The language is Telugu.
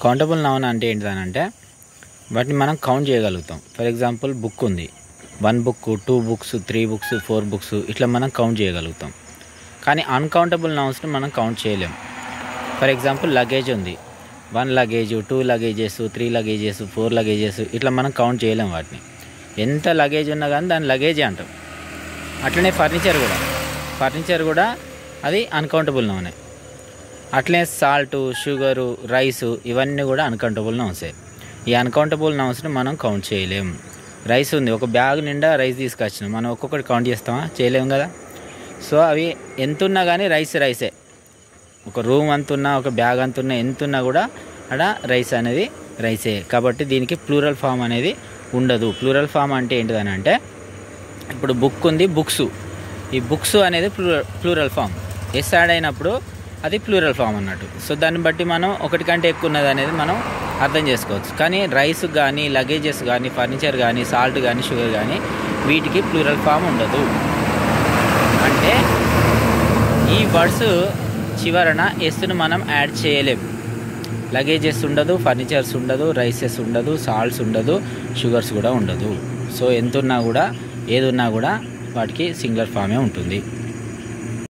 కౌంటబుల్ నౌన్ అంటే ఏంటిదనంటే వాటిని మనం కౌంట్ చేయగలుగుతాం. ఫర్ ఎగ్జాంపుల్ బుక్ ఉంది, 1 బుక్, 2 బుక్స్, 3 బుక్స్, 4 బుక్స్ ఇట్లా మనం కౌంట్ చేయగలుగుతాం. కానీ అన్కౌంటబుల్ నౌన్స్ని మనం కౌంట్ చేయలేం. ఫర్ ఎగ్జాంపుల్ లగేజ్ ఉంది, 1 లగేజ్, 2 లగేజెస్, 3 లగేజెస్, 4 లగేజెస్ ఇట్లా మనం కౌంట్ చేయలేం వాటిని. ఎంత లగేజ్ ఉన్నా కానీ దాన్ని లగేజే అంటాం. అట్లనే ఫర్నిచర్ కూడా అది అన్కౌంటబుల్ నౌనే. అట్లనే సాల్ట్, షుగరు, రైసు ఇవన్నీ కూడా అన్కౌంటబుల్ నౌన్సే. ఈ అన్కౌంటబుల్ నౌన్స్ని మనం కౌంట్ చేయలేం. రైస్ ఉంది, ఒక బ్యాగ్ నిండా రైస్ తీసుకొచ్చినాం, మనం ఒక్కొక్కటి కౌంట్ చేస్తామా? చేయలేము కదా. సో అవి ఎంతున్నా కానీ రైసే. ఒక రూమ్ అంతున్నా, ఒక బ్యాగ్ అంతున్నా, ఎంతున్నా కూడా అక్కడ రైస్ అనేది రైసే. కాబట్టి దీనికి ప్లూరల్ ఫామ్ అనేది ఉండదు. ప్లూరల్ ఫామ్ అంటే ఏంటిదని అంటే, ఇప్పుడు బుక్ ఉంది, బుక్స్, ఈ బుక్స్ అనేది ప్లూరల్ ఫామ్. ఎస్ యాడ్ అయినప్పుడు అది ప్లూరల్ ఫామ్ అన్నట్టు. సో దాన్ని బట్టి మనం ఒకటి కంటే ఎక్కువ ఉన్నది అనేది మనం అర్థం చేసుకోవచ్చు. కానీ రైస్ కానీ, లగేజెస్ కానీ, ఫర్నిచర్ కానీ, సాల్ట్ కానీ, షుగర్ కానీ వీటికి ప్లూరల్ ఫామ్ ఉండదు. అంటే ఈ వర్డ్స్ చివరన ఎస్ను మనం యాడ్ చేయలేం. లగేజెస్ ఉండదు, ఫర్నిచర్స్ ఉండదు, రైసెస్ ఉండదు, సాల్ట్స్ ఉండదు, షుగర్స్ కూడా ఉండదు. సో ఎంత ఉన్నా కూడా, ఏది ఉన్నా కూడా వాటికి సింగులర్ ఫామే ఉంటుంది.